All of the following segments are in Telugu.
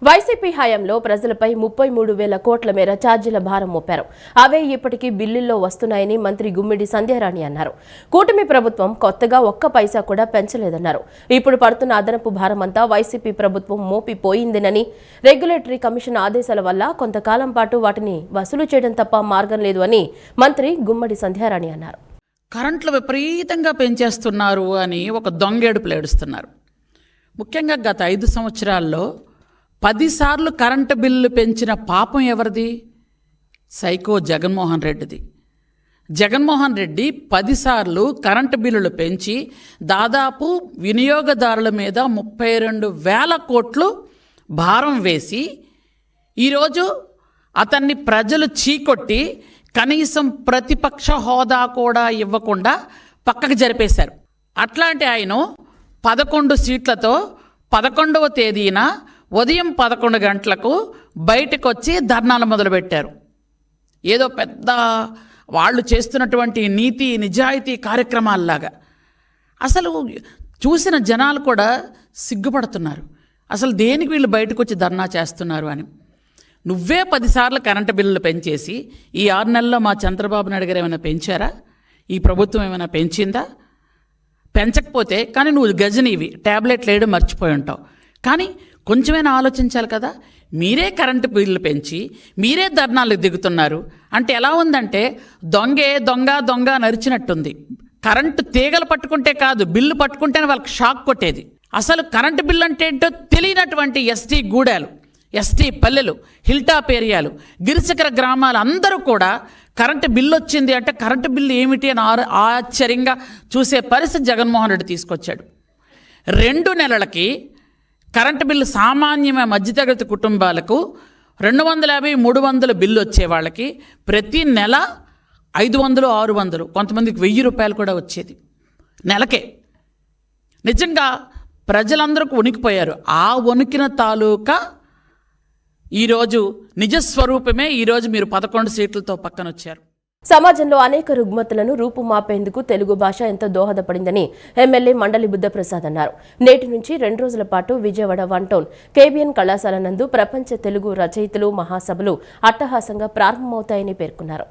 వైసీపీ హయాంలో ప్రజలపై 33,000 కోట్ల మేర ఛార్జీల భారం మోపారు. అవే ఇప్పటికీ బిల్లుల్లో వస్తున్నాయని మంత్రి గుమ్మిడి సంధ్యారాణి అన్నారు. కూటమి ప్రభుత్వం కొత్తగా ఒక్క పైసా కూడా పెంచలేదన్నారు. ఇప్పుడు పడుతున్న అదనపు భారమంతా వైసీపీ ప్రభుత్వం మోపిపోయిందనని, రెగ్యులేటరీ కమిషన్ ఆదేశాల వల్ల కొంతకాలం పాటు వాటిని వసూలు చేయడం తప్ప మార్గం లేదు అని మంత్రి గుమ్మడి సంధ్యారాణి అన్నారు. కరెంట్లు విపరీతంగా పెంచేస్తున్నారు అని ఒక దొంగేడుపులు ఏడుస్తున్నారు. ముఖ్యంగా గత 5 సంవత్సరాల్లో 10 సార్లు కరెంటు బిల్లు పెంచిన పాపం ఎవరిది? సైకో జగన్మోహన్ రెడ్డిది. జగన్మోహన్ రెడ్డి 10 సార్లు కరెంటు బిల్లులు పెంచి దాదాపు వినియోగదారుల మీద 32,000 కోట్లు భారం వేసి ఈరోజు అతన్ని ప్రజలు చీకొట్టి కనీసం ప్రతిపక్ష హోదా కూడా ఇవ్వకుండా పక్కకు జరిపేశారు. అట్లాంటి ఆయన 11 సీట్లతో 11వ తేదీన ఉదయం 11 గంటలకు బయటకు వచ్చి ధర్నాలు మొదలుపెట్టారు. ఏదో పెద్ద వాళ్ళు చేస్తున్నటువంటి నీతి నిజాయితీ కార్యక్రమాల్లాగా. అసలు చూసిన జనాలు కూడా సిగ్గుపడుతున్నారు. అసలు దేనికి వీళ్ళు బయటకు వచ్చి ధర్నా చేస్తున్నారు అని. నువ్వే 10 సార్లు కరెంటు బిల్లులు పెంచేసి ఈ 6 నెలల్లో మా చంద్రబాబు నాయుడు గారు ఏమైనా పెంచారా? ఈ ప్రభుత్వం ఏమైనా పెంచిందా? పెంచకపోతే కానీ నువ్వు గజనీవి, ట్యాబ్లెట్లు వేయడం మర్చిపోయి ఉంటావు. కానీ కొంచెమైనా ఆలోచించాలి కదా. మీరే కరెంటు బిల్లు పెంచి మీరే ధర్నాలకు దిగుతున్నారు అంటే ఎలా ఉందంటే దొంగ నరిచినట్టుంది. కరెంటు తీగలు పట్టుకుంటే కాదు, బిల్లు పట్టుకుంటేనే వాళ్ళకి షాక్ కొట్టేది. అసలు కరెంటు బిల్లు అంటే ఏంటో తెలియనటువంటి ఎస్టీ గూడాలు, ఎస్టీ పల్లెలు, హిల్టాప్ ఏరియాలు, గిరిశిఖర గ్రామాలు అందరూ కూడా కరెంటు బిల్లు వచ్చింది అంటే కరెంటు బిల్లు ఏమిటి అని ఆశ్చర్యంగా చూసే పరిస్థితి జగన్మోహన్ రెడ్డి తీసుకొచ్చాడు. 2 నెలలకి కరెంటు బిల్లు సామాన్యమైన మధ్యతరగతి కుటుంబాలకు 250, 300 బిల్లు వచ్చే వాళ్ళకి ప్రతి నెల 500, 600, కొంతమందికి 1000 రూపాయలు కూడా వచ్చేది నెలకే. నిజంగా ప్రజలందరూ వణికిపోయారు. ఆ వణికిన తాలూకా ఈరోజు నిజస్వరూపమే. ఈరోజు మీరు 11 సీట్లతో పక్కన వచ్చారు. సమాజంలో అనేక రుగ్మతలను రూపుమాపేందుకు తెలుగు భాష ఎంతో దోహదపడిందని ఎమ్మెల్యే మండలి బుద్ధప్రసాద్ అన్నారు. నేటి నుంచి 2 రోజుల పాటు విజయవాడ 1 టౌన్ కేబిఎన్ కళాశాల నందు ప్రపంచ తెలుగు రచయితలు మహాసభలు అట్టహాసంగా ప్రారంభమవుతాయని పేర్కొన్నారు.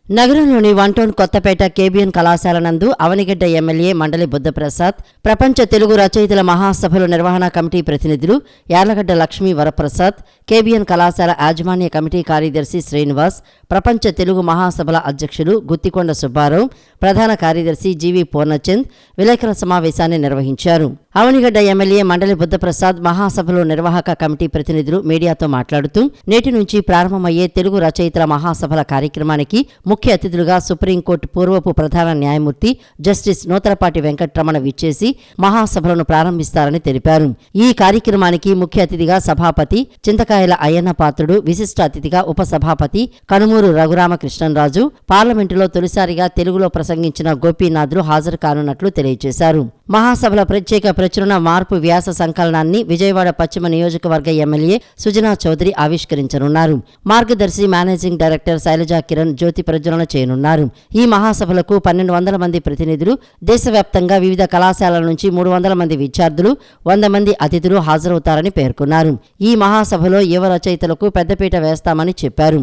నగరంలోని 1 టౌన్ కొత్తపేట కేబిఎన్ కళాశాల నందు అవనిగడ్డ ఎమ్మెల్యే మండలి బుద్ధప్రసాద్, ప్రపంచ తెలుగు రచయితల మహాసభలు నిర్వహణ కమిటీ ప్రతినిధులు యార్లగడ్డ లక్ష్మీ వరప్రసాద్, కేబిఎన్ కళాశాల యాజమాన్య కమిటీ కార్యదర్శి శ్రీనివాస్, ప్రపంచ తెలుగు మహాసభల అధ్యక్షులు గుత్తికొండ సుబ్బారావు, ప్రధాన కార్యదర్శి జీవి పూర్ణచంద్ విలేకరుల సమావేశాన్ని నిర్వహించారు. అవనిగడ్డ ఎమ్మెల్యే మండలి బుద్ధప్రసాద్ మహాసభలు నిర్వాహక కమిటీ ప్రతినిధులు మీడియాతో మాట్లాడుతూ నేటి నుంచి ప్రారంభమయ్యే తెలుగు రచయితల మహాసభల కార్యక్రమానికి ముఖ్య అతిథులుగా సుప్రీంకోర్టు పూర్వపు ప్రధాన న్యాయమూర్తి జస్టిస్ నూతలపాటి వెంకట్రమణ విచ్చేసి మహాసభలను ప్రారంభిస్తారని తెలిపారు. ఈ కార్యక్రమానికి ముఖ్య అతిథిగా సభాపతి చింతకాయల అయ్యన్న పాత్రుడు, విశిష్ట అతిథిగా ఉపసభాపతి కనుమూరు రఘురామకృష్ణరాజు, పార్లమెంటులో తొలిసారిగా తెలుగులో ప్రసంగించిన గోపీనాథ్లు హాజరు కానున్నట్లు తెలియజేశారు. మహాసభల ప్రత్యేక ప్రచురణ మార్పు వ్యాస సంకలనాన్ని విజయవాడ పశ్చిమ నియోజకవర్గ ఎమ్మెల్యే సుజనా చౌదరి ఆవిష్కరించనున్నారు. మార్గదర్శి మేనేజింగ్ డైరెక్టర్ శైలజా కిరణ్ జ్యోతి ప్రజ్వలన చేయనున్నారు. ఈ మహాసభలకు 1,200 మంది ప్రతినిధులు, దేశవ్యాప్తంగా వివిధ కళాశాలల నుంచి 300 మంది విద్యార్థులు, 100 మంది అతిథులు హాజరవుతారని పేర్కొన్నారు. ఈ మహాసభలో యువ రచయితలకు పెద్దపీట వేస్తామని చెప్పారు.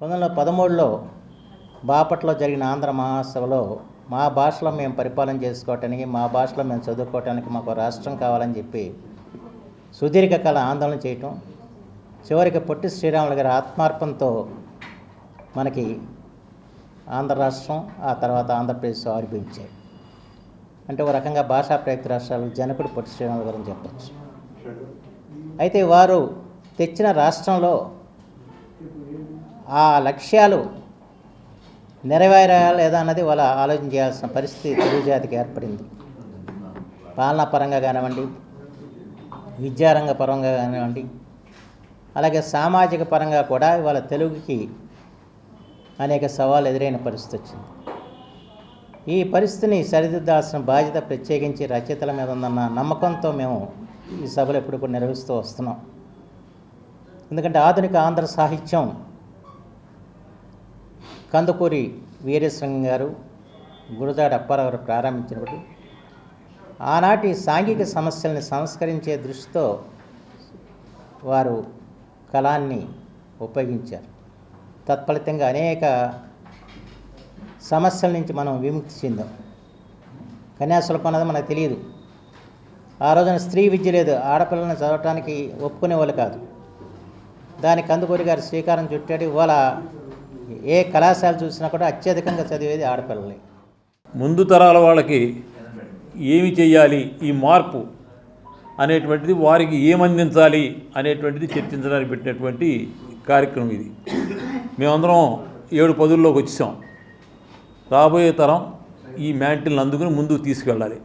1913లో బాపట్లో జరిగిన ఆంధ్ర మహాసభలో మా భాషలో మేము పరిపాలన చేసుకోవటానికి, మా భాషలో మేము చదువుకోవటానికి మాకు రాష్ట్రం కావాలని చెప్పి సుదీర్ఘకాల ఆందోళన చేయటం, చివరికి పొట్టి శ్రీరాములు గారి ఆత్మార్పణతో మనకి ఆంధ్ర రాష్ట్రం, ఆ తర్వాత ఆంధ్రప్రదేశ్ ఆవిర్భవించాయి. అంటే ఒక రకంగా భాషా ప్రయుక్త రాష్ట్రాలకు జనకుడు పొట్టి శ్రీరాములు గారు అని చెప్పచ్చు. అయితే వారు తెచ్చిన రాష్ట్రంలో ఆ లక్ష్యాలు నెరవేరా లేదా అన్నది వాళ్ళ ఆలోచన చేయాల్సిన పరిస్థితి తెలుగు జాతికి ఏర్పడింది. పాలనా పరంగా కానివ్వండి, విద్యారంగ పరంగా కానివ్వండి, అలాగే సామాజిక పరంగా కూడా ఇవాళ తెలుగుకి అనేక సవాళ్ళు ఎదురైన పరిస్థితి వచ్చింది. ఈ పరిస్థితిని సరిదిద్దాల్సిన బాధ్యత ప్రత్యేకించి రచయితల మీద ఉందన్న నమ్మకంతో మేము ఈ సభలు ఎప్పుడు కూడా నిర్వహిస్తూ వస్తున్నాం. ఎందుకంటే ఆధునిక ఆంధ్ర సాహిత్యం కందుకూరి వీరేశలింగం గారు, గురజాడ అప్పారావు గారు ప్రారంభించినప్పుడు ఆనాటి సాంఘిక సమస్యల్ని సంస్కరించే దృష్టితో వారు కళాన్ని ఉపయోగించారు. తత్ఫలితంగా అనేక సమస్యల నుంచి మనం విముక్తి చెందాం. కన్యాశుల్కం అన్నది మనకు తెలియదు. ఆ రోజున స్త్రీ విద్య లేదు, ఆడపిల్లలను చదవటానికి ఒప్పుకునేవాళ్ళు కాదు. దానికి కందుకూరి గారు శ్రీకారం చుట్టాడు. ఇవాళ ఏ కళాశాల చూసినా కూడా అత్యధికంగా చదివేది ఆడపిల్లలే. ముందు తరాల వాళ్ళకి ఏమి చేయాలి, ఈ మార్పు అనేటువంటిది వారికి ఏమందించాలి అనేటువంటిది చర్చించడానికి పెట్టినటువంటి కార్యక్రమం ఇది. మేమందరం 7-10లోకి వచ్చాం. రాబోయే తరం ఈ మ్యాంటిల్ని అందుకుని ముందుకు తీసుకెళ్ళాలి.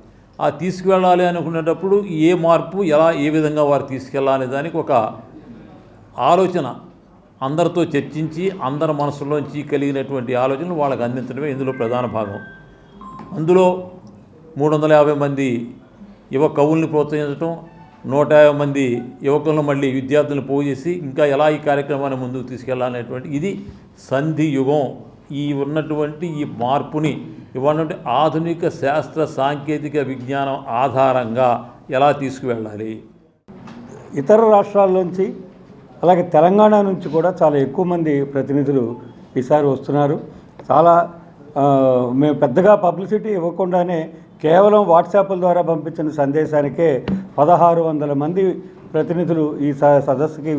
ఆ తీసుకువెళ్ళాలి అనుకునేటప్పుడు ఏ మార్పు ఎలా ఏ విధంగా వారు తీసుకెళ్ళాలి దానికి ఒక ఆలోచన అందరితో చర్చించి అందరి మనసులోంచి కలిగినటువంటి ఆలోచనలు వాళ్ళకి అందించడమే ఇందులో ప్రధాన భాగం. అందులో 350 మంది యువ కవుల్ని ప్రోత్సహించడం, 150 మంది యువకులను మళ్ళీ విద్యార్థులను పోగు చేసి ఇంకా ఎలా ఈ కార్యక్రమాన్ని ముందుకు తీసుకెళ్లాలనేటువంటి ఇది సంధి యుగం. ఈ ఉన్నటువంటి ఈ మార్పుని ఇవ్వనటువంటి ఆధునిక శాస్త్ర సాంకేతిక విజ్ఞానం ఆధారంగా ఎలా తీసుకువెళ్ళాలి. ఇతర రాష్ట్రాల్లోంచి అలాగే తెలంగాణ నుంచి కూడా చాలా ఎక్కువ మంది ప్రతినిధులు ఈసారి వస్తున్నారు. చాలా మేము పెద్దగా పబ్లిసిటీ ఇవ్వకుండానే కేవలం వాట్సాప్ల ద్వారా పంపించిన సందేశానికే 1600 మంది ప్రతినిధులు ఈ సదస్సుకి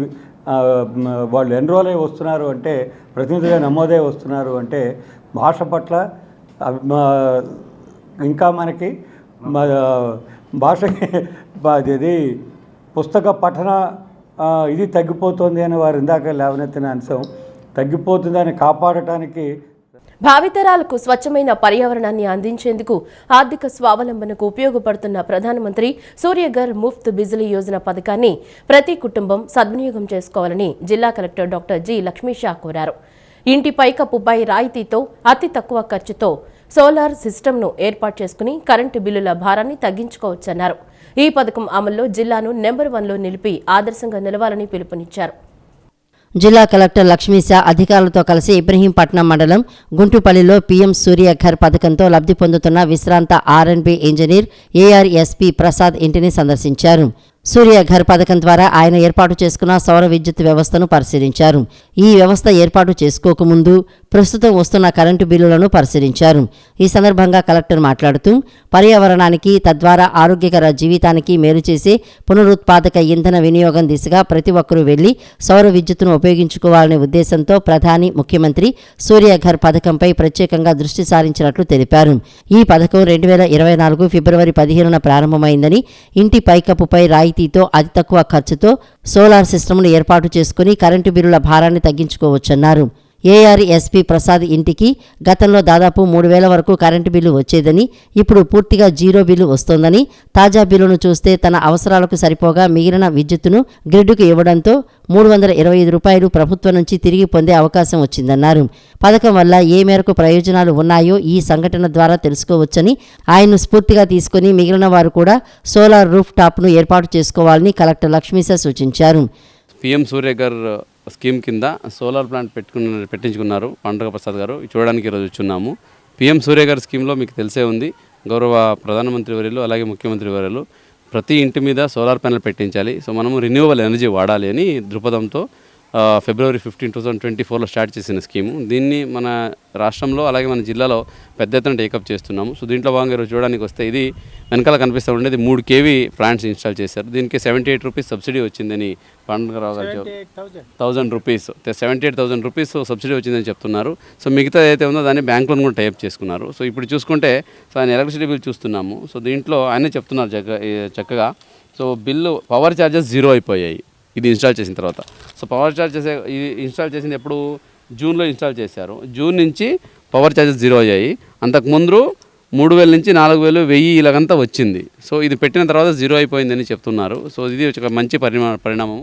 వాళ్ళు ఎన్రోల్ అయి వస్తున్నారు అంటే, ప్రతినిధులుగా నమోదై వస్తున్నారు అంటే భాష పట్ల ఇంకా మనకి భాషకి ఇది పుస్తక పఠన ఇది తగ్గిపోతుంది అని వారు ఇందాక లేవనెత్తిన అంశం తగ్గిపోతుందని కాపాడటానికి భావితరాలకు స్వచ్ఛమైన పర్యావరణాన్ని అందించేందుకు ఆర్థిక స్వావలంబనకు ఉపయోగపడుతున్న ప్రధానమంత్రి సూర్యఘర్ ముఫ్త్ బిజిలీ యోజన పథకాన్ని ప్రతి కుటుంబం సద్వినియోగం చేసుకోవాలని జిల్లా కలెక్టర్ డాక్టర్ జి లక్ష్మీషా కోరారు. ఇంటి పైకప్పుపై రాయితీతో అతి తక్కువ ఖర్చుతో సోలార్ సిస్టమ్ను ఏర్పాటు చేసుకుని కరెంటు బిల్లుల భారాన్ని తగ్గించుకోవచ్చన్నారు. ఈ పథకం అమల్లో జిల్లాను నెంబర్ 1లో నిలిపి ఆదర్శంగా నిలవాలని పిలుపునిచ్చారు. జిల్లా కలెక్టర్ లక్ష్మీశా అధికారులతో కలిసి ఇబ్రహీంపట్నం మండలం గుంటుపల్లిలో పీఎం సూర్యఘర్ పథకంతో లబ్ధి పొందుతున్న విశ్రాంత ఆర్ఎండ్బీ ఇంజనీర్ ఏఆర్ఎస్పీ ప్రసాద్ ఇంటిని సందర్శించారు. సూర్యఘర్ పథకం ద్వారా ఆయన ఏర్పాటు చేసుకున్న సౌర విద్యుత్ వ్యవస్థను పరిశీలించారు. ఈ వ్యవస్థ ఏర్పాటు చేసుకోకముందు ప్రస్తుతం వస్తున్న కరెంటు బిల్లులను పరిశీలించారు. ఈ సందర్భంగా కలెక్టర్ మాట్లాడుతూ పర్యావరణానికి తద్వారా ఆరోగ్యకర జీవితానికి మేలు చేసే పునరుత్పాదక ఇంధన వినియోగం దిశగా ప్రతి ఒక్కరూ వెళ్లి సౌర విద్యుత్తును ఉపయోగించుకోవాలనే ఉద్దేశంతో ప్రధాని ముఖ్యమంత్రి సూర్యఘర్ పథకంపై ప్రత్యేకంగా దృష్టి సారించినట్లు తెలిపారు. ఈ పథకం 2024 ఫిబ్రవరి 15న ప్రారంభమైందని, ఇంటి పైకప్పుపై రాయితీతో అతి తక్కువ ఖర్చుతో సోలార్ సిస్టమ్ను ఏర్పాటు చేసుకుని కరెంటు బిల్లుల భారాన్ని తగ్గించుకోవచ్చన్నారు. ఏఆర్ఎస్పీ ప్రసాద్ ఇంటికి గతంలో దాదాపు 3000 వరకు కరెంటు బిల్లు వచ్చేదని, ఇప్పుడు పూర్తిగా జీరో బిల్లు వస్తోందని, తాజా బిల్లును చూస్తే తన అవసరాలకు సరిపోగా మిగిలిన విద్యుత్తును గ్రిడ్కు ఇవ్వడంతో 325 రూపాయలు ప్రభుత్వం నుంచి తిరిగి పొందే అవకాశం వచ్చిందన్నారు. పథకం వల్ల ఏ మేరకు ప్రయోజనాలు ఉన్నాయో ఈ సంఘటన ద్వారా తెలుసుకోవచ్చని, ఆయన్ను స్ఫూర్తిగా తీసుకుని మిగిలిన వారు కూడా సోలార్ రూఫ్ టాప్ను ఏర్పాటు చేసుకోవాలని కలెక్టర్ లక్ష్మీశా సూచించారు. పీఎం సూర్యఘర్ స్కీమ్ కింద సోలార్ ప్లాంట్ పెట్టించుకున్నారు పండుగ ప్రసాద్ గారు. చూడడానికి ఈరోజు వచ్చున్నాము. పీఎం సూర్యఘర్ స్కీమ్లో మీకు తెలిసే ఉంది, గౌరవ ప్రధానమంత్రి వర్యులు అలాగే ముఖ్యమంత్రి వర్యులు ప్రతి ఇంటి మీద సోలార్ ప్యానెల్ పెట్టించాలి, సో మనము రిన్యూవబుల్ ఎనర్జీ వాడాలి అని దృక్పథంతో ఫిబ్రవరి 15, 2024లో స్టార్ట్ చేసిన స్కీము. దీన్ని మన రాష్ట్రంలో అలాగే మన జిల్లాలో పెద్ద ఎత్తున టేకప్ చేస్తున్నాము. సో దీంట్లో భాగంగా ఈరోజు చూడడానికి వస్తే ఇది వెనకాల కనిపిస్తూ ఉండేది 3 kV ప్లాంట్స్ ఇన్స్టాల్ చేశారు. దీనికి 78 రూపీస్ సబ్సిడీ వచ్చిందని పండుగరావు గారు 1000 రూపీస్ 78,000 రూపీస్ సబ్సిడీ వచ్చిందని చెప్తున్నారు. సో మిగతా ఏదైతే ఉందో దాన్ని బ్యాంక్ లోన్ కూడా టైప్ చేసుకున్నారు. సో ఇప్పుడు చూసుకుంటే సో ఆయన ఎలక్ట్రిసిటీ బిల్ చూస్తున్నాము. సో దీంట్లో ఆయనే చెప్తున్నారు చక్కగా సో బిల్లు పవర్ ఛార్జెస్ 0 అయిపోయాయి ఇది ఇన్స్టాల్ చేసిన తర్వాత. సో పవర్ ఛార్జెస్ ఇది ఇన్స్టాల్ చేసింది ఎప్పుడు జూన్లో ఇన్స్టాల్ చేశారు. జూన్ నుంచి పవర్ ఛార్జెస్ 0 అయ్యాయి. అంతకుముందు 3000 నుంచి 4000, 1000 ఇలాగంతా వచ్చింది. సో ఇది పెట్టిన తర్వాత 0 అయిపోయిందని చెప్తున్నారు. సో ఇది ఒక మంచి పరిణామం.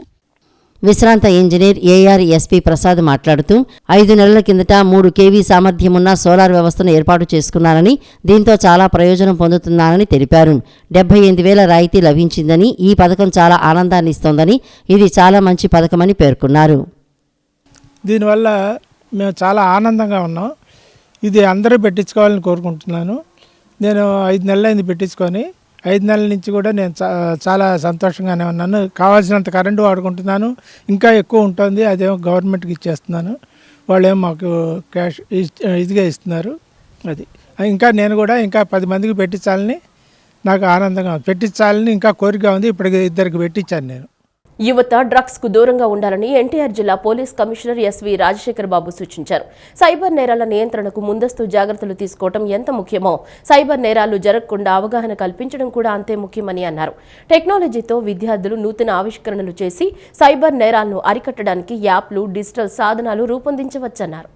విశ్రాంత ఇంజనీర్ ఏఆర్ఎస్పీ ప్రసాద్ మాట్లాడుతూ 5 నెలల కిందట 3 kV సామర్థ్యమున్న సోలార్ వ్యవస్థను ఏర్పాటు చేసుకున్నానని, దీంతో చాలా ప్రయోజనం పొందుతున్నానని తెలిపారు. 78,000 రాయితీ లభించిందని, ఈ పథకం చాలా ఆనందాన్ని ఇస్తోందని, ఇది చాలా మంచి పథకమని పేర్కొన్నారు. దీనివల్ల మేము చాలా ఆనందంగా ఉన్నాం. ఇది అందరూ పెట్టించుకోవాలని కోరుకుంటున్నాను. నేను 5 నెలలైంది పెట్టించుకొని. 5 నెలల నుంచి కూడా నేను చాలా సంతోషంగానే ఉన్నాను. కావాల్సినంత కరెంటు వాడుకుంటున్నాను, ఇంకా ఎక్కువ ఉంటుంది, అదేమో గవర్నమెంట్కి ఇచ్చేస్తున్నాను, వాళ్ళేమో మాకు క్యాష్ ఇదిగా ఇస్తున్నారు. అది ఇంకా నేను కూడా ఇంకా 10 మందికి పెట్టించాలని నాకు ఆనందంగా పెట్టించాలని ఇంకా కోరిక ఉంది. ఇప్పటికి 2కి పెట్టించాను నేను. యువత డ్రగ్స్ కు దూరంగా ఉండాలని ఎన్టీఆర్ జిల్లా పోలీస్ కమిషనర్ ఎస్వి రాజశేఖర్ బాబు సూచించారు. సైబర్ నేరాల నియంత్రణకు ముందస్తు జాగ్రత్తలు తీసుకోవడం ఎంత ముఖ్యమో సైబర్ నేరాలు జరగకుండా అవగాహన కల్పించడం కూడా అంతే ముఖ్యమని అన్నారు. టెక్నాలజీతో విద్యార్థులు నూతన ఆవిష్కరణలు చేసి సైబర్ నేరాలను అరికట్టడానికి యాప్లు, డిజిటల్ సాధనాలు రూపొందించవచ్చన్నారు.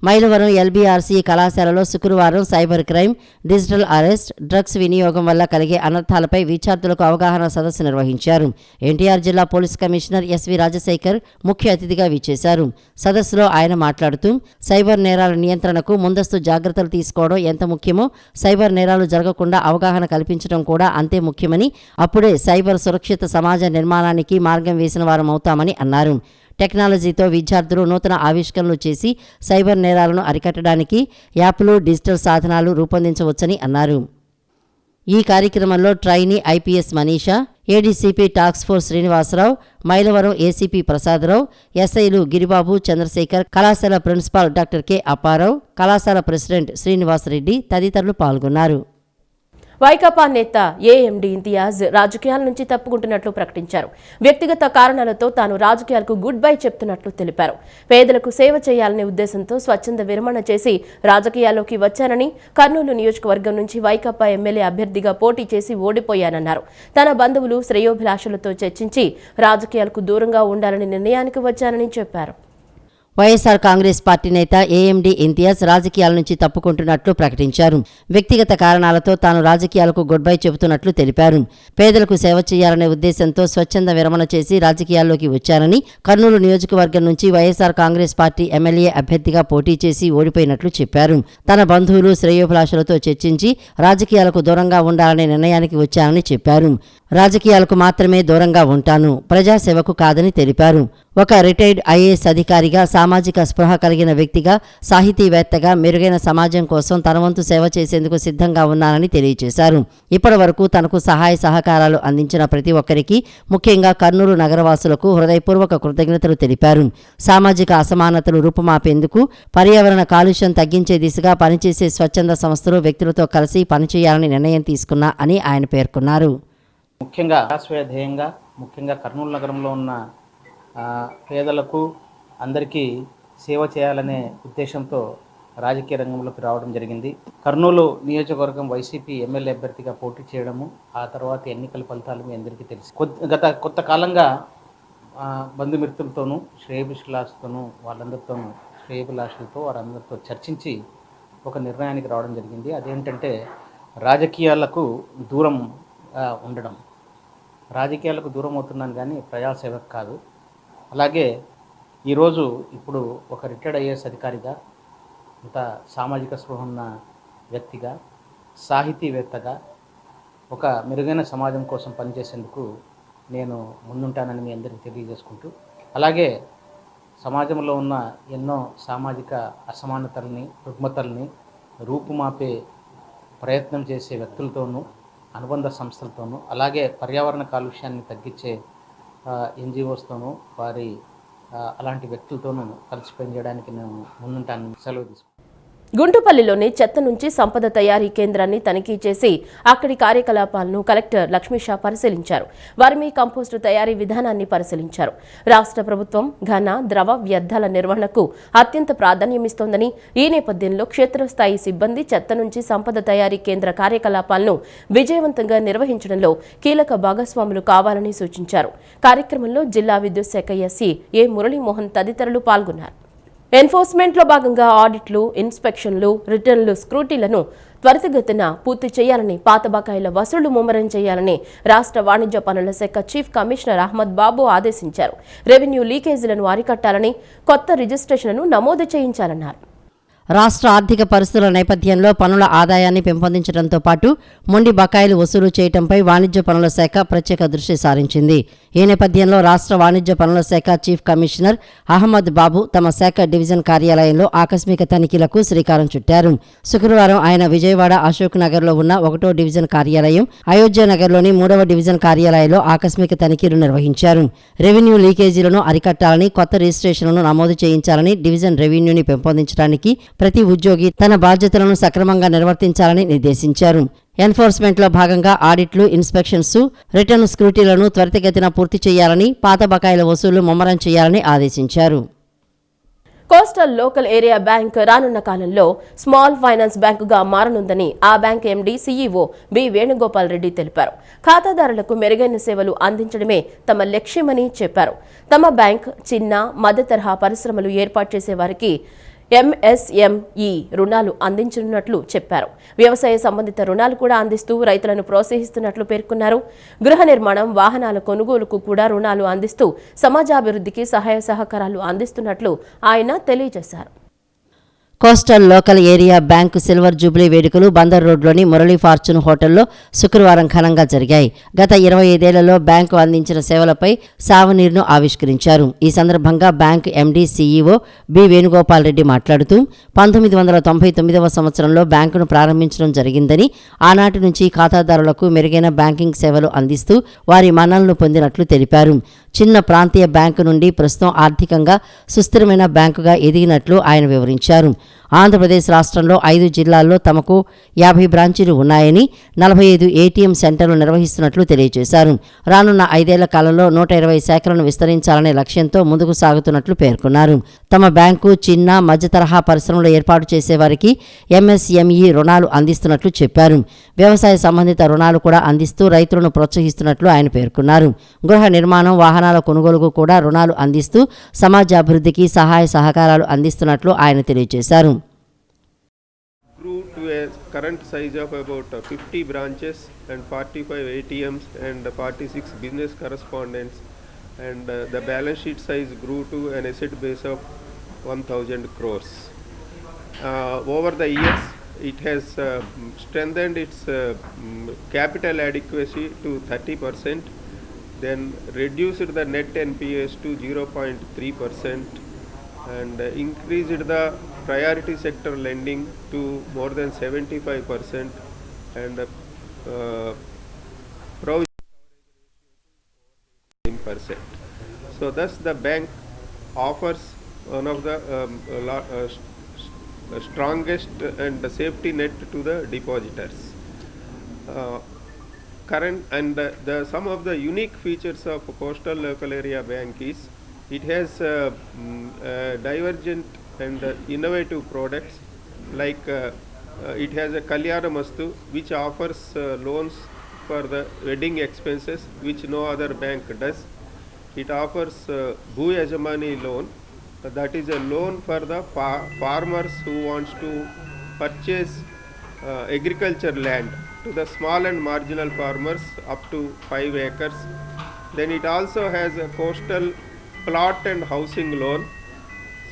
మైలవరం ఎల్బీఆర్సీ కళాశాలలో శుక్రవారం cyber crime, digital arrest, drugs వినియోగం వల్ల కలిగే అనర్థాలపై విద్యార్థులకు అవగాహన సదస్సు నిర్వహించారు. ఎన్టీఆర్ జిల్లా పోలీస్ కమిషనర్ ఎస్వి రాజశేఖర్ ముఖ్య అతిథిగా విచ్చేశారు. సదస్సులో ఆయన మాట్లాడుతూ సైబర్ నేరాల నియంత్రణకు ముందస్తు జాగ్రత్తలు తీసుకోవడం ఎంత ముఖ్యమో సైబర్ నేరాలు జరగకుండా అవగాహన కల్పించడం కూడా అంతే ముఖ్యమని, అప్పుడే సైబర్ సురక్షిత సమాజ నిర్మాణానికి మార్గం వేసిన వారం అవుతామని అన్నారు. టెక్నాలజీతో విద్యార్థులు నూతన ఆవిష్కరణలు చేసి సైబర్ నేరాలను అరికట్టడానికి యాప్లు, డిజిటల్ సాధనాలు రూపొందించవచ్చని అన్నారు. ఈ కార్యక్రమంలో trainee IPS Manisha, ADCP task force Srinivasarao, Mylavaram ACP Prasadarao, ఎస్ఐలు గిరిబాబు, చంద్రశేఖర్, కళాశాల ప్రిన్సిపాల్ డాక్టర్ కె అప్పారావు, కళాశాల ప్రెసిడెంట్ శ్రీనివాసరెడ్డి తదితరులు పాల్గొన్నారు. వైకాపా నేత ఏఎండి ఇంతియాజ్ రాజకీయాల నుంచి తప్పుకుంటున్నట్లు ప్రకటించారు. వ్యక్తిగత కారణాలతో తాను రాజకీయాలకు గుడ్ బై చెప్తున్నట్లు తెలిపారు. పేదలకు సేవ చేయాలనే ఉద్దేశంతో స్వచ్ఛంద విరమణ చేసి రాజకీయాల్లోకి వచ్చానని, కర్నూలు నియోజకవర్గం నుంచి వైకాపా ఎమ్మెల్యే అభ్యర్థిగా పోటీ చేసి ఓడిపోయానన్నారు. తన బంధువులు, శ్రేయోభిలాషులతో చర్చించి రాజకీయాలకు దూరంగా ఉండాలని నిర్ణయానికి వచ్చానని చెప్పారు. వైఎస్ఆర్ కాంగ్రెస్ పార్టీ నేత ఏఎండి ఇంతియాజ్ రాజకీయాల నుంచి తప్పుకుంటున్నట్లు ప్రకటించారు. వ్యక్తిగత కారణాలతో తాను రాజకీయాలకు గుడ్ బై చెబుతున్నట్లు తెలిపారు. పేదలకు సేవ చేయాలనే ఉద్దేశంతో స్వచ్ఛంద విరమణ చేసి రాజకీయాల్లోకి వచ్చానని, కర్నూలు నియోజకవర్గం నుంచి వైఎస్ఆర్ కాంగ్రెస్ పార్టీ ఎమ్మెల్యే అభ్యర్థిగా పోటీ చేసి ఓడిపోయినట్లు చెప్పారు. తన బంధువులు, శ్రేయోభిలాషులతో చర్చించి రాజకీయాలకు దూరంగా ఉండాలనే నిర్ణయానికి వచ్చానని చెప్పారు. రాజకీయాలకు మాత్రమే దూరంగా ఉంటాను, ప్రజాసేవకు కాదని తెలిపారు. ఒక రిటైర్డ్ ఐఏఎస్ అధికారిగా, సామాజిక స్పృహ కలిగిన వ్యక్తిగా, సాహితీవేత్తగా మెరుగైన సమాజం కోసం తన వంతు సేవ చేసేందుకు సిద్ధంగా ఉన్నానని తెలియజేశారు. ఇప్పటి వరకు తనకు సహాయ సహకారాలు అందించిన ప్రతి ఒక్కరికి, ముఖ్యంగా కర్నూలు నగరవాసులకు హృదయపూర్వక కృతజ్ఞతలు తెలిపారు. సామాజిక అసమానతలు రూపుమాపేందుకు, పర్యావరణ కాలుష్యం తగ్గించే దిశగా పనిచేసే స్వచ్ఛంద సంస్థలు, వ్యక్తులతో కలిసి పనిచేయాలని నిర్ణయం తీసుకున్నా అని ఆయన పేర్కొన్నారు. ముఖ్యంగా శాశ్వత ధ్యేయంగా, ముఖ్యంగా కర్నూలు నగరంలో ఉన్న పేదలకు అందరికీ సేవ చేయాలనే ఉద్దేశంతో రాజకీయ రంగంలోకి రావడం జరిగింది. కర్నూలు నియోజకవర్గం వైసీపీ ఎమ్మెల్యే అభ్యర్థిగా పోటీ చేయడము, ఆ తర్వాత ఎన్నికల ఫలితాలు మీ అందరికీ తెలుసు. కొత్త కాలంగా బంధుమిత్రులతోనూ, శ్రేయోభిలాషులతోనూ, శ్రేయోభిలాషులతో వారందరితో చర్చించి ఒక నిర్ణయానికి రావడం జరిగింది. అదేంటంటే రాజకీయాలకు దూరం ఉండడం. రాజకీయాలకు దూరం అవుతున్నాను కానీ ప్రజాసేవకు కాదు. అలాగే ఈరోజు ఇప్పుడు ఒక రిటైర్డ్ ఐఏఎస్ అధికారిగా, ఇంత సామాజిక స్పృహ ఉన్న వ్యక్తిగా, సాహితీవేత్తగా, ఒక మెరుగైన సమాజం కోసం పనిచేసేందుకు నేను ముందుంటానని మీ అందరికీ తెలియజేసుకుంటూ, అలాగే సమాజంలో ఉన్న ఎన్నో సామాజిక అసమానతల్ని, రుగ్మతల్ని రూపుమాపే ప్రయత్నం చేసే వ్యక్తులతోనూ, అనుబంధ సంస్థలతోనూ, అలాగే పర్యావరణ కాలుష్యాన్ని తగ్గించే ఎన్జిఓస్తోనూ, వారి అలాంటి వ్యక్తులతోనూ కలిసి పనిచేయడానికి నేను ముందుంటానని సెలవు తీసుకుంటాను. గుంటుపల్లిలోని చెత్త నుంచి సంపద తయారీ కేంద్రాన్ని తనిఖీ చేసి అక్కడి కార్యకలాపాలను కలెక్టర్ లక్ష్మీషా పరిశీలించారు. వర్మీ కంపోస్టు తయారీ విధానాన్ని పరిశీలించారు. రాష్ట్ర ప్రభుత్వం ఘన, ద్రవ వ్యర్థాల నిర్వహణకు అత్యంత ప్రాధాన్యమిస్తోందని, ఈ నేపథ్యంలో క్షేత్రస్థాయి సిబ్బంది చెత్త నుంచి సంపద తయారీ కేంద్ర కార్యకలాపాలను విజయవంతంగా నిర్వహించడంలో కీలక భాగస్వాములు కావాలని సూచించారు. కార్యక్రమంలో జిల్లా విద్యుత్ శాఖ ఎస్సీ ఏ మురళీమోహన్ తదితరులు పాల్గొన్నారు. ఎన్ఫోర్స్మెంట్లో భాగంగా ఆడిట్లు, ఇన్స్పెక్షన్లు, రిటర్న్లు, స్క్రూటీలను త్వరితగతిన పూర్తి చేయాలని, పాత బకాయిల వసూళ్లు ముమ్మరం చేయాలని రాష్ట్ర వాణిజ్య పనుల శాఖ చీఫ్ కమిషనర్ అహ్మద్ బాబు ఆదేశించారు. రెవెన్యూ లీకేజీలను అరికట్టాలని, కొత్త రిజిస్ట్రేషన్లను నమోదు చేయించాలన్నారు. రాష్ట్ర ఆర్థిక పరిస్థితుల నేపథ్యంలో పనుల ఆదాయాన్ని పెంపొందించడంతో పాటు మొండి బకాయిలు వసూలు చేయడంపై వాణిజ్య పనుల శాఖ ప్రత్యేక దృష్టి సారించింది. ఈ నేపథ్యంలో రాష్ట్ర వాణిజ్య పనుల శాఖ చీఫ్ కమిషనర్ అహ్మద్ బాబు తమ శాఖ డివిజన్ కార్యాలయంలో ఆకస్మిక తనిఖీలకు శ్రీకారం చుట్టారు. శుక్రవారం ఆయన విజయవాడ అశోక్ నగర్లో ఉన్న 1వ డివిజన్ కార్యాలయం, అయోధ్య నగర్లోని 3వ డివిజన్ కార్యాలయంలో ఆకస్మిక తనిఖీలు నిర్వహించారు. రెవెన్యూ లీకేజీలను అరికట్టాలని, కొత్త రిజిస్ట్రేషన్లను నమోదు చేయించాలని, డివిజన్ రెవెన్యూని పెంపొందించడానికి ప్రతి ఉద్యోగి తన బాధ్యతలను సక్రమంగా నిర్వర్తించాలని నిర్దేశించారు. ఎన్ఫోర్స్మెంట్లో భాగంగా ఆడిట్లు, ఇన్స్పెక్షన్స్, రిటర్న్ స్క్రూటీలను త్వరితగతిన పూర్తి చేయాలని, పాత బకాయిల వసూలు ముమ్మరం చేయాలని ఆదేశించారు. కోస్టల్ లోకల్ ఏరియా బ్యాంక్ రానున్న కాలంలో స్మాల్ ఫైనాన్స్ బ్యాంకుగా మారనుందని ఆ bank MD CEO B Venugopal Reddy తెలిపారు. ఖాతాదారులకు మెరుగైన సేవలు అందించడమే తమ లక్ష్యమని చెప్పారు. తమ బ్యాంక్ చిన్న, మధ్య తరహా పరిశ్రమలు ఏర్పాటు చేసే వారికి ఎంఎస్ఎంఈ రుణాలు అందించనున్నట్లు చెప్పారు. వ్యవసాయ సంబంధిత రుణాలు కూడా అందిస్తూ రైతులను ప్రోత్సహిస్తున్నట్లు పేర్కొన్నారు. గృహ నిర్మాణం, వాహనాల కొనుగోలుకు కూడా రుణాలు అందిస్తూ సమాజాభివృద్ధికి సహాయ సహకారాలు అందిస్తున్నట్లు ఆయన తెలియజేశారు. Coastal local area bank silver Jubilee వేడుకలు బందర్ రోడ్లోని మురళీ ఫార్చ్యూన్ హోటల్లో శుక్రవారం ఘనంగా జరిగాయి. గత 25 ఏళ్లలో బ్యాంకు అందించిన సేవలపై సావనీర్ను ఆవిష్కరించారు. ఈ సందర్భంగా bank MD CEO B Venugopal Reddy మాట్లాడుతూ 1999వ సంవత్సరంలో బ్యాంకును ప్రారంభించడం జరిగిందని, ఆనాటి నుంచి ఖాతాదారులకు మెరుగైన బ్యాంకింగ్ సేవలు అందిస్తూ వారి మన్ననలు పొందినట్లు తెలిపారు. చిన్న ప్రాంతీయ బ్యాంకు నుండి ప్రస్తుతం ఆర్థికంగా సుస్థిరమైన బ్యాంకుగా ఎదిగినట్లు ఆయన వివరించారు. ఆంధ్రప్రదేశ్ రాష్ట్రంలో 5 జిల్లాల్లో తమకు 50 బ్రాంచీలు ఉన్నాయని, 45 ఏటీఎం సెంటర్లు నిర్వహిస్తున్నట్లు తెలియజేశారు. రానున్న 5 ఏళ్ల కాలంలో 120 శాఖలను విస్తరించాలనే లక్ష్యంతో ముందుకు సాగుతున్నట్లు పేర్కొన్నారు. తమ బ్యాంకు చిన్న, మధ్య తరహా పరిశ్రమలు ఏర్పాటు చేసేవారికి ఎంఎస్ఎంఈ రుణాలు అందిస్తున్నట్లు చెప్పారు. వ్యవసాయ సంబంధిత రుణాలు కూడా అందిస్తూ రైతులను ప్రోత్సహిస్తున్నట్లు ఆయన పేర్కొన్నారు. గృహ నిర్మాణం, వాహనాల కొనుగోలుకు కూడా రుణాలు అందిస్తూ సమాజాభివృద్ధికి సహాయ సహకారాలు అందిస్తున్నట్లు ఆయన తెలియజేశారు. Grew to a current size of about 50 branches and 45 ATMs and 46 business correspondents, and the balance sheet size grew to an asset base of 1,000 crores. Over the years, it has strengthened its capital adequacy to 30%, then reduced the net NPAs to 0.3%, and increased the priority sector lending to more than 75%, and provision coverage ratio to 9%. So thus the bank offers one of the strongest and safety net to the depositors. Current and some of the unique features of Coastal Local Area Bank is it has divergent and innovative products, like it has a Kalyana Mastu, which offers loans for the wedding expenses, which no other bank does. It offers Bhu Yajamani loan, that is a loan for the farmers who wants to purchase agriculture land to the small and marginal farmers up to 5 acres. Then it also has a coastal plot and housing loan.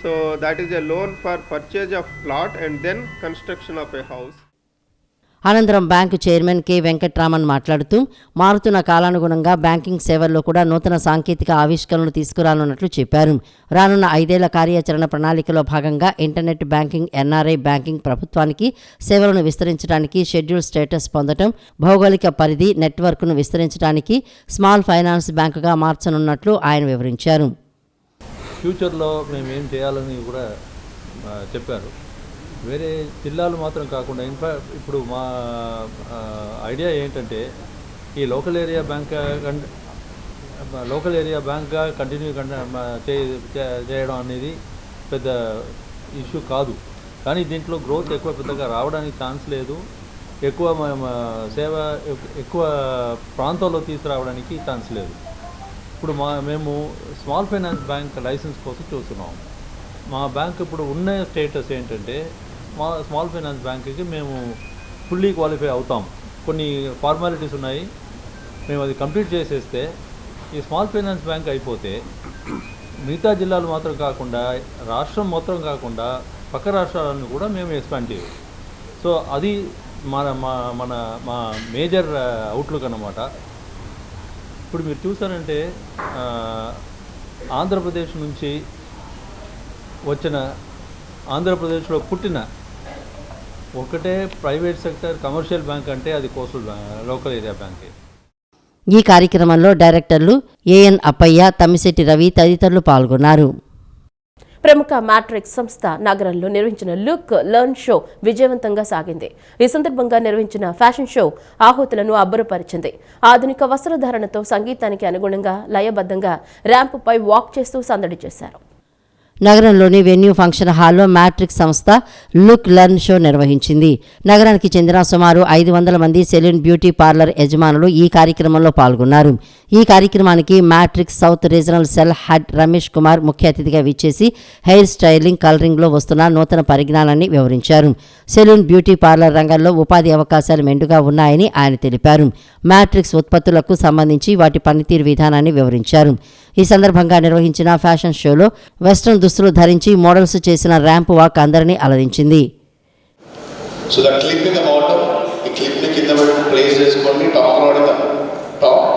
So that is a loan for purchase of plot and then construction of a house. అనంతరం బ్యాంకు చైర్మన్ కె వెంకట్రామన్ మాట్లాడుతూ మారుతున్న కాలానుగుణంగా బ్యాంకింగ్ సేవల్లో కూడా నూతన సాంకేతిక ఆవిష్కరణలు తీసుకురానున్నట్లు చెప్పారు. రానున్న 5 ఏళ్ల కార్యాచరణ ప్రణాళికలో భాగంగా ఇంటర్నెట్ బ్యాంకింగ్, ఎన్ఆర్ఐ బ్యాంకింగ్, ప్రభుత్వానికి సేవలను విస్తరించడానికి షెడ్యూల్ స్టేటస్ పొందడం, భౌగోళిక పరిధి నెట్వర్క్ను విస్తరించడానికి స్మాల్ ఫైనాన్స్ బ్యాంకుగా మార్చనున్నట్లు ఆయన వివరించారు. ఫ్యూచర్లో మేము ఏం చేయాలని కూడా చెప్పారు. వేరే జిల్లాలు మాత్రం కాకుండా ఇప్పుడు మా ఐడియా ఏంటంటే ఈ లోకల్ ఏరియా బ్యాంక్గా కంటిన్యూ చేయడం అనేది పెద్ద ఇష్యూ కాదు. కానీ దీంట్లో గ్రోత్ ఎక్కువ పెద్దగా రావడానికి ఛాన్స్ లేదు. ఎక్కువ ప్రాంతాల్లో తీసుకురావడానికి ఛాన్స్ లేదు. ఇప్పుడు మేము స్మాల్ ఫైనాన్స్ బ్యాంక్ లైసెన్స్ కోసం చూస్తున్నాం. మా బ్యాంక్ ఇప్పుడు ఉన్న స్టేటస్ ఏంటంటే స్మాల్ ఫైనాన్స్ బ్యాంక్కి మేము ఫుల్లీ క్వాలిఫై అవుతాం. కొన్ని ఫార్మాలిటీస్ ఉన్నాయి, మేము అది కంప్లీట్ చేసేస్తే ఈ స్మాల్ ఫైనాన్స్ బ్యాంక్ అయిపోతే మిగతా జిల్లాలు మాత్రం కాకుండా రాష్ట్రం మొత్తం కాకుండా పక్క రాష్ట్రాలను కూడా మేము ఎక్స్పాండ్ చేయాలి. సో అది మన మన మా మేజర్ అవుట్లుక్ అన్నమాట. ఇప్పుడు మీరు చూసారంటే ఆంధ్రప్రదేశ్ నుంచి వచ్చిన, ఆంధ్రప్రదేశ్లో పుట్టిన ఒకటే ప్రైవేట్ సెక్టర్ కమర్షియల్ బ్యాంక్ అంటే అది కోస్టల్ బ్యాంక్, లోకల్ ఏరియా బ్యాంకే. ఈ కార్యక్రమంలో డైరెక్టర్లు ఏఎన్ అప్పయ్య, తమ్మిశెట్టి రవి తదితరులు పాల్గొన్నారు. ప్రముఖ మ్యాట్రిక్స్ సంస్థ నగరంలో నిర్వహించిన లుక్ లెర్న్ షో విజయవంతంగా సాగింది. ఈ సందర్భంగా నిర్వహించిన ఫ్యాషన్ షో ఆహుతులను అబ్బురపరిచింది. ఆధునిక వస్త్రధారణతో సంగీతానికి అనుగుణంగా లయబద్ధంగా ర్యాంపుపై వాక్ చేస్తూ సందడి చేశారు. నగరంలోని వెన్యూ ఫంక్షన్ హాల్లో మ్యాట్రిక్స్ సంస్థ లుక్ లెర్న్ షో నిర్వహించింది. నగరానికి చెందిన సుమారు 500 మంది సెలూన్ బ్యూటీ పార్లర్ యజమానులు ఈ కార్యక్రమంలో పాల్గొన్నారు. ఈ కార్యక్రమానికి matrix south regional cell head Ramesh Kumar ముఖ్య అతిథిగా విచ్చేసి హెయిర్ స్టైలింగ్, కలరింగ్లో వస్తున్న నూతన పరిజ్ఞానాన్ని వివరించారు. సెలూన్ బ్యూటీ పార్లర్ రంగంలో ఉపాధి అవకాశాలు మెండుగా ఉన్నాయని ఆయన తెలిపారు. మ్యాట్రిక్స్ ఉత్పత్తులకు సంబంధించి వాటి పనితీరు విధానాన్ని వివరించారు. ఈ సందర్భంగా నిర్వహించిన ఫ్యాషన్ షోలో వెస్ట్రన్ దుస్తులు ధరించి మోడల్స్ చేసిన ర్యాంప్ వాక్ అందరినీ అలరించింది. So the clip in the bottom, ఈ క్లిప్ ని కింద పెట్టి ప్లేస్ చేసుకోండి. Top rod top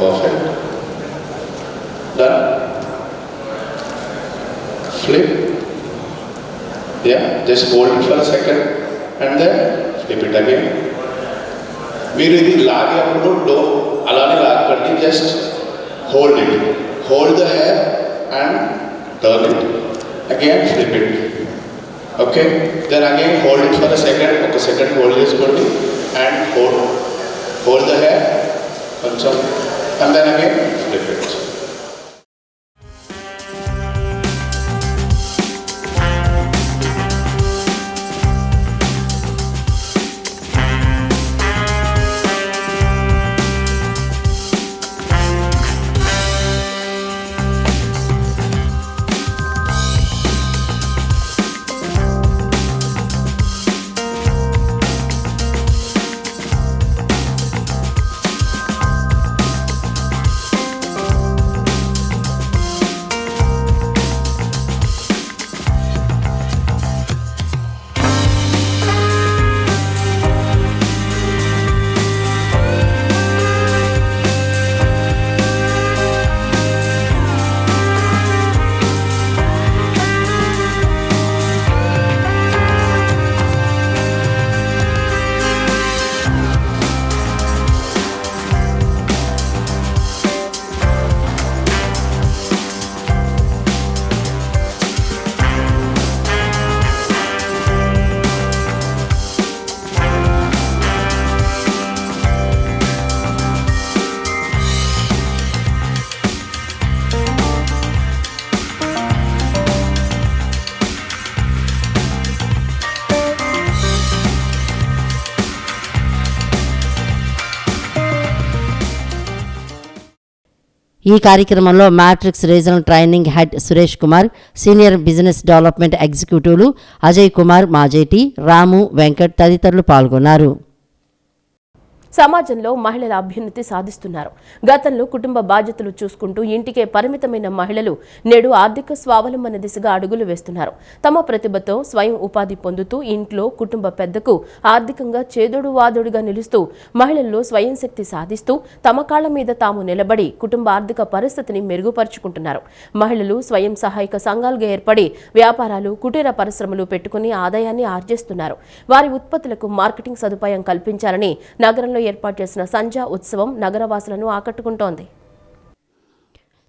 perfect done. Flip, yeah just hold it for second and then flip it again. మీరు ఇది లాగేటప్పుడు అలానే లాగండి, just hold it, hold the hair and turn it, again flip it, okay, then again hold it for a second, okay, second hold చేసుకోండి and hold the hair కొంచెం and then again flip it. ఈ కార్యక్రమంలో Matrix regional training head Suresh Kumar, senior business development ఎగ్జిక్యూటివ్లు అజయ్ కుమార్, మాజేటి, రాము, వెంకట్ తదితరులు పాల్గొన్నారు. సమాజంలో మహిళల అభ్యున్నతి సాధిస్తున్నారు. గతంలో కుటుంబ బాధ్యతలు చూసుకుంటూ ఇంటికే పరిమితమైన మహిళలు నేడు ఆర్థిక స్వావలంబన దిశగా అడుగులు వేస్తున్నారు. తమ ప్రతిభతో స్వయం ఉపాధి పొందుతూ ఇంట్లో కుటుంబ పెద్దకు ఆర్థికంగా చేదోడు వాదోడుగా నిలుస్తూ మహిళల్లో స్వయం శక్తి సాధిస్తూ తమ కాళ్ల మీద తాము నిలబడి కుటుంబ ఆర్థిక పరిస్థితిని మెరుగుపరుచుకుంటున్నారు. మహిళలు స్వయం సహాయక సంఘాలుగా ఏర్పడి వ్యాపారాలు, కుటీర పరిశ్రమలు పెట్టుకుని ఆదాయాన్ని ఆర్జిస్తున్నారు. వారి ఉత్పత్తులకు మార్కెటింగ్ సదుపాయం కల్పించాలని నగరంలో ఏర్పాటు చేసిన సంజా ఉత్సవం నగరవాసులను ఆకట్టుకుంటోంది.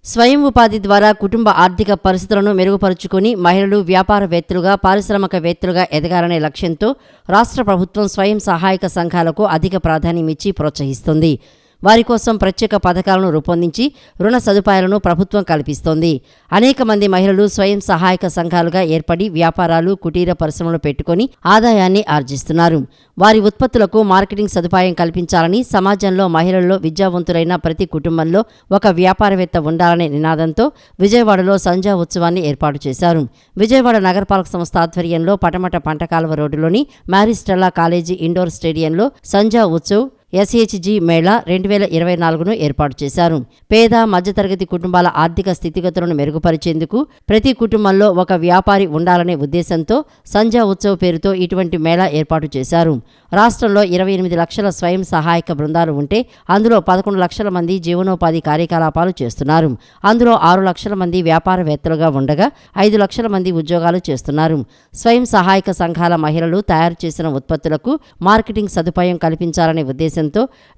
స్వయం ఉపాధి ద్వారా కుటుంబ ఆర్థిక పరిస్థితులను మెరుగుపరుచుకుని మహిళలు వ్యాపారవేత్తలుగా, పారిశ్రామికవేత్తలుగా ఎదగాలనే లక్ష్యంతో రాష్ట్ర ప్రభుత్వం స్వయం సహాయక సంఘాలకు అధిక ప్రాధాన్యమిచ్చి ప్రోత్సహిస్తుంది. వారి కోసం ప్రత్యేక పథకాలను రూపొందించి రుణ సదుపాయాలను ప్రభుత్వం కల్పిస్తోంది. అనేక మంది మహిళలు స్వయం సహాయక సంఘాలుగా ఏర్పడి వ్యాపారాలు, కుటీర పరిశ్రమలు పెట్టుకుని ఆదాయాన్ని ఆర్జిస్తున్నారు. వారి ఉత్పత్తులకు మార్కెటింగ్ సదుపాయం కల్పించాలని, సమాజంలో మహిళల్లో విద్యావంతులైన ప్రతి కుటుంబంలో ఒక వ్యాపారవేత్త ఉండాలనే నినాదంతో విజయవాడలో సంజా ఉత్సవాన్ని ఏర్పాటు చేశారు. విజయవాడ నగరపాలక సంస్థ ఆధ్వర్యంలో పటమట పంటకాలువ రోడ్డులోని మ్యారీ స్టెల్లా కాలేజీ ఇండోర్ స్టేడియంలో సంజా ఉత్సవ్ SHG మేళా 2024ను ఏర్పాటు చేశారు. పేద మధ్యతరగతి కుటుంబాల ఆర్థిక స్థితిగతులను మెరుగుపరిచేందుకు ప్రతి కుటుంబంలో ఒక వ్యాపారి ఉండాలనే ఉద్దేశంతో సంధ్యా ఉత్సవ్ పేరుతో ఇటువంటి మేళా ఏర్పాటు చేశారు. రాష్ట్రంలో 28 లక్షల స్వయం సహాయక బృందాలు ఉంటే అందులో 11 లక్షల మంది జీవనోపాధి కార్యకలాపాలు చేస్తున్నారు. అందులో 6 లక్షల మంది వ్యాపారవేత్తలుగా ఉండగా 5 లక్షల మంది ఉద్యోగాలు చేస్తున్నారు. స్వయం సహాయక సంఘాల మహిళలు తయారు చేసిన ఉత్పత్తులకు మార్కెటింగ్ సదుపాయం కల్పించాలనే ఉద్దేశంతో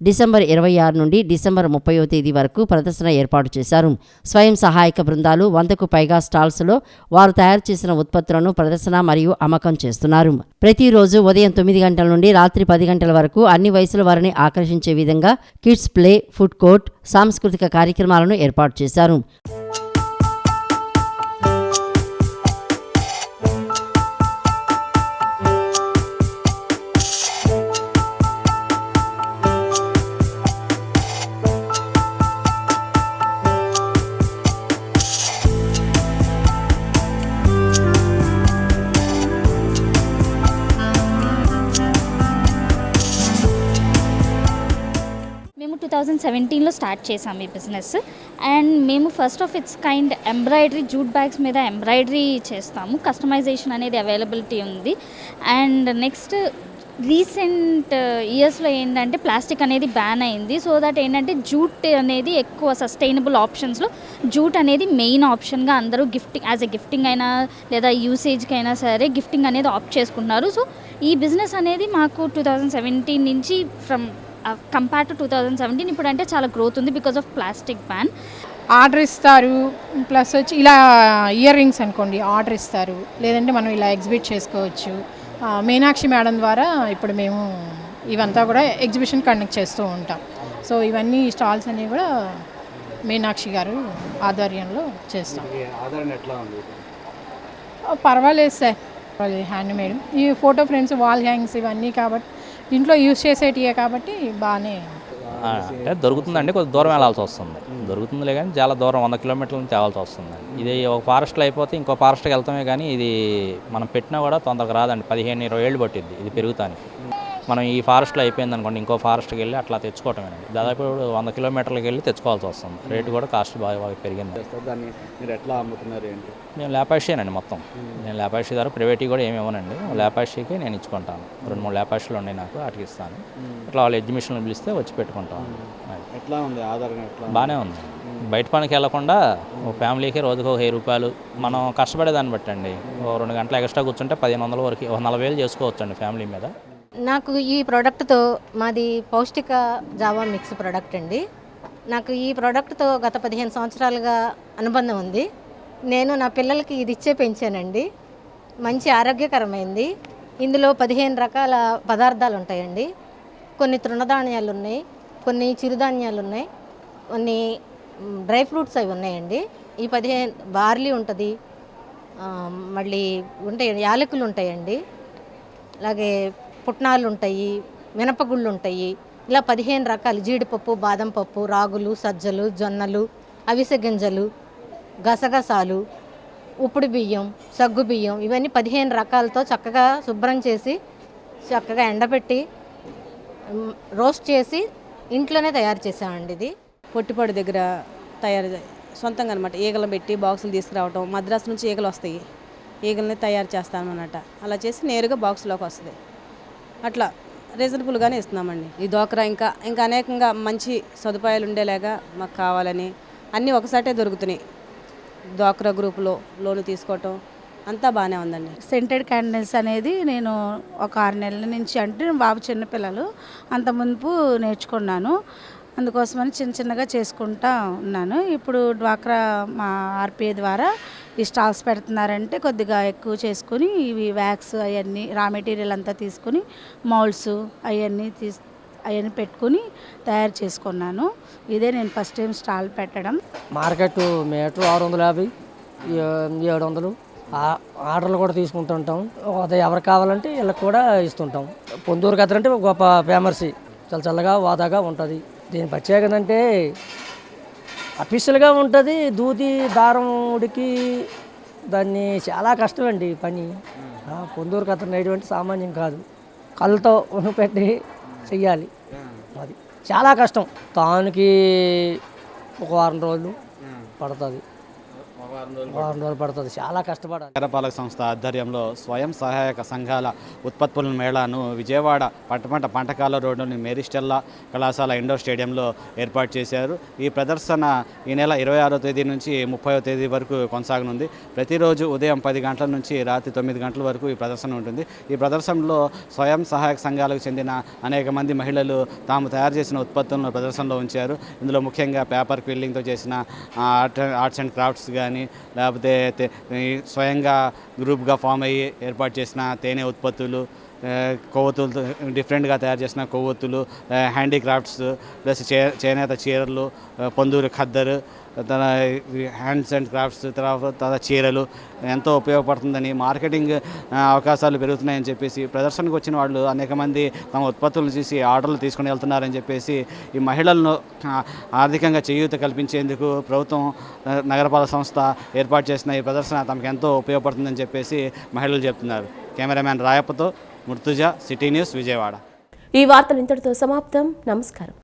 డిసెంబర్ 26 నుండి డిసెంబర్ 30వ తేదీ వరకు ప్రదర్శన ఏర్పాటు చేశారు. స్వయం సహాయక బృందాలు 100కు పైగా స్టాల్స్లో వారు తయారు చేసిన ఉత్పత్తులను ప్రదర్శన మరియు అమ్మకం చేస్తున్నారు. ప్రతిరోజు ఉదయం 9 గంటల నుండి రాత్రి 10 గంటల వరకు అన్ని వయసుల వారిని ఆకర్షించే విధంగా కిడ్స్ ప్లే, ఫుడ్ కోర్ట్, సాంస్కృతిక కార్యక్రమాలను ఏర్పాటు చేశారు. మేము 2017లో స్టార్ట్ చేసాము ఈ బిజినెస్. అండ్ మేము first of it's kind embroidery, jute bags మీద ఎంబ్రాయిడరీ చేస్తాము. కస్టమైజేషన్ అనేది అవైలబిలిటీ ఉంది. అండ్ నెక్స్ట్ రీసెంట్ ఇయర్స్లో ఏంటంటే ప్లాస్టిక్ అనేది బ్యాన్ అయింది. సో దట్ ఏంటంటే జూట్ అనేది ఎక్కువ సస్టైనబుల్ ఆప్షన్స్లో జూట్ అనేది మెయిన్ ఆప్షన్గా అందరూ గిఫ్టింగ్, యాజ్ ఎ గిఫ్టింగ్ అయినా లేదా యూసేజ్కి అయినా సరే గిఫ్టింగ్ అనేది ఆప్ట్ చేసుకుంటున్నారు. సో ఈ బిజినెస్ అనేది మాకు 2017 నుంచి ఫ్రమ్ కంపేర్ టు 2017 ఇప్పుడు అంటే చాలా గ్రోత్ ఉంది because of plastic ban. Order ఇస్తారు, ప్లస్ వచ్చి ఇలా ఇయర్ రింగ్స్ అనుకోండి ఆర్డర్ ఇస్తారు, లేదంటే మనం ఇలా ఎగ్జిబిట్ చేసుకోవచ్చు. మీనాక్షి మేడం ద్వారా ఇప్పుడు మేము ఇవంతా కూడా ఎగ్జిబిషన్ కండక్ట్ చేస్తూ ఉంటాం. సో ఇవన్నీ స్టాల్స్ అన్నీ కూడా మీనాక్షి గారు ఆధ్వర్యంలో చేస్తాం. పర్వాలేదు సార్, హ్యాండ్ మేడ్ ఈ ఫోటో ఫ్రేమ్స్, వాల్ హ్యాంగ్స్ ఇవన్నీ కాబట్టి ఇంట్లో యూజ్ చేసేటివే కాబట్టి బాగానే అంటే దొరుకుతుందండి. కొద్ది దూరం వెళ్ళాల్సి వస్తుంది, దొరుకుతుందిలే కానీ చాలా దూరం 100 కిలోమీటర్ల నుంచి తేవాల్సి వస్తుంది. ఇది ఒక ఫారెస్ట్లో అయిపోతే ఇంకో ఫారెస్ట్కి వెళ్తామే కానీ ఇది మనం పెట్టినా కూడా తొందరగా రాదండి. 15-20 ఏళ్ళు పట్టిద్ది ఇది పెరుగుతానికి. మనం ఈ ఫారెస్ట్లో అయిపోయింది అనుకోండి ఇంకో ఫారెస్ట్కి వెళ్ళి అట్లా తెచ్చుకోవటమేనండి. దాదాపు 100 కిలోమీటర్లకు వెళ్ళి తెచ్చుకోవాల్సి వస్తుంది. రేటు కూడా కాస్ట్ బాగా పెరిగింది. దాన్ని మీరు ఎట్లా అమ్ముతున్నారు ఏంటి? మేము లేపాషియేనండి మొత్తం. నేను లేపాషి ద్వారా ప్రైవేట్గా కూడా ఏమి ఇవ్వనండి, లేపాషికి నేను ఇచ్చుకుంటాను. 2-3 లేపాషిలు ఉన్నాయి నాకు, వాటికి ఇస్తాను. ఇట్లా వాళ్ళు ఎగ్జిబిషన్లు పిలిస్తే వచ్చి పెట్టుకుంటాం. ఎట్లా ఉంది ఆధారం? ఎట్లా బాగానే ఉంది. బయట పనికి వెళ్లకుండా ఓ ఫ్యామిలీకి రోజుకు 1000 రూపాయలు మనం కష్టపడేదాన్ని బట్టండి. ఓ 2 గంటలు ఎక్స్ట్రా కూర్చుంటే 1500 వరకు 40,000 చేసుకోవచ్చండి ఫ్యామిలీ మీద. నాకు ఈ ప్రోడక్ట్తో, మాది పౌష్టిక జావా మిక్స్ ప్రోడక్ట్ అండి. నాకు ఈ ప్రోడక్ట్తో గత 15 సంవత్సరాలుగా అనుబంధం ఉంది. నేను నా పిల్లలకి ఇది ఇచ్చే పెంచానండి. మంచి ఆరోగ్యకరమైంది. ఇందులో 15 రకాల పదార్థాలు ఉంటాయండి. కొన్ని తృణధాన్యాలు ఉన్నాయి, కొన్ని చిరుధాన్యాలు ఉన్నాయి, కొన్ని డ్రై ఫ్రూట్స్ అవి ఉన్నాయండి. ఈ 15 బార్లీ ఉంటుంది, మళ్ళీ ఉంటాయి, యాలకులు ఉంటాయండి, అలాగే పుట్నాలు ఉంటాయి, మినపగుళ్ళు ఉంటాయి. ఇలా 15 రకాలు, జీడిపప్పు, బాదం పప్పు, రాగులు, సజ్జలు, జొన్నలు, అవిసె గింజలు, గసగసాలు, ఉప్పుడు బియ్యం, సగ్గు బియ్యం, ఇవన్నీ 15 రకాలతో చక్కగా శుభ్రం చేసి చక్కగా ఎండబెట్టి రోస్ట్ చేసి ఇంట్లోనే తయారు చేసామండి. ఇది పొట్టిపాడు దగ్గర తయారు సొంతంగా అనమాట. ఈగలు పెట్టి బాక్సులు తీసుకురావటం, మద్రాసు నుంచి ఈగలు వస్తాయి, ఈగల్ని తయారు చేస్తామన్నమాట. అలా చేసి నేరుగా బాక్స్లోకి వస్తుంది. అట్లా రీజనబుల్గానే ఇస్తున్నామండి. ఈ డోక్రా ఇంకా అనేకంగా మంచి సదుపాయాలు ఉండేలాగా మాకు కావాలని అన్నీ ఒకసాటే దొరుకుతున్నాయి. డోక్రా గ్రూపులో లోను తీసుకోవటం అంతా బాగానే ఉందండి. సెంటెడ్ క్యాండిల్స్ అనేది నేను ఒక 6 నెలల నుంచి, అంటే బాబు చిన్నపిల్లలు అంత మునుపు నేర్చుకున్నాను. అందుకోసమని చిన్నగా చేసుకుంటా ఉన్నాను. ఇప్పుడు డ్వాక్రా మా ఆర్పిఐ ద్వారా ఈ స్టాల్స్ పెడుతున్నారంటే కొద్దిగా ఎక్కువ చేసుకుని ఇవి వ్యాక్స్ అవన్నీ రా మెటీరియల్ అంతా తీసుకుని మౌల్డ్స్ అవన్నీ పెట్టుకుని తయారు చేసుకున్నాను. ఇదే నేను ఫస్ట్ టైం స్టాల్ పెట్టడం. మార్కెట్ మీటర్ 650, 700 ఆర్డర్లు కూడా తీసుకుంటుంటాం. అది ఎవరు కావాలంటే వీళ్ళకి కూడా ఇస్తుంటాం. పొందూరు కథ అంటే గొప్ప ఫేమస్, చాలా చల్లగా వాదాగా ఉంటుంది. దీని ప్రత్యేకత అంటే అఫీషియల్గా ఉంటుంది. దూది దారం ఉడికి దాన్ని చాలా కష్టమండి పని. పొందూరు కథ నేటువంటి సామాన్యం కాదు, కళ్ళతో పెట్టి చెయ్యాలి. అది చాలా కష్టం. తానికి ఒక వారం రోజులు పడుతుంది, వారం రోజులు పడుతుంది. చాలా కష్టపడాలి. నగరపాలక సంస్థ ఆధ్వర్యంలో స్వయం సహాయక సంఘాల ఉత్పత్తుల మేళాను విజయవాడ పట్టమంట పంటకాల రోడ్డుని మేరీస్టెల్లా కళాశాల ఇండోర్ స్టేడియంలో ఏర్పాటు చేశారు. ఈ ప్రదర్శన ఈ నెల 26వ తేదీ నుంచి 30వ తేదీ వరకు కొనసాగనుంది. ప్రతిరోజు ఉదయం 10 గంటల నుంచి రాత్రి 9 గంటల వరకు ఈ ప్రదర్శన ఉంటుంది. ఈ ప్రదర్శనలో స్వయం సహాయక సంఘాలకు చెందిన అనేక మంది మహిళలు తాము తయారు చేసిన ఉత్పత్తులను ప్రదర్శనలో ఉంచారు. ఇందులో ముఖ్యంగా పేపర్ క్విల్లింగ్తో చేసిన ఆర్ట్స్ అండ్ క్రాఫ్ట్స్ కానీ, లేకపోతే స్వయంగా గ్రూప్గా ఫామ్ అయ్యి ఏర్పాటు చేసిన తేనె ఉత్పత్తులు, కొవ్వొత్తులతో డిఫరెంట్గా తయారు చేసిన కొవ్వొత్తులు, హ్యాండీక్రాఫ్ట్స్ ప్లస్ చేనేత చీరలు, పొందూరు ఖద్దరు, తన హ్యాండ్స్ అండ్ క్రాఫ్ట్స్, తర్వాత చీరలు ఎంతో ఉపయోగపడుతుందని, మార్కెటింగ్ అవకాశాలు పెరుగుతున్నాయని చెప్పేసి ప్రదర్శనకు వచ్చిన వాళ్ళు అనేక మంది తమ ఉత్పత్తులను చూసి ఆర్డర్లు తీసుకుని వెళ్తున్నారని చెప్పేసి ఈ మహిళలను ఆర్థికంగా చేయూత కల్పించేందుకు ప్రభుత్వం నగరపాలక సంస్థ ఏర్పాటు చేసిన ఈ ప్రదర్శన తమకు ఎంతో ఉపయోగపడుతుందని చెప్పేసి మహిళలు చెప్తున్నారు. కెమెరామ్యాన్ రాయప్పతో ముర్తుజా, సిటీ న్యూస్, విజయవాడ. ఈ వార్తలు ఇంతటితో సమాప్తం. నమస్కారం.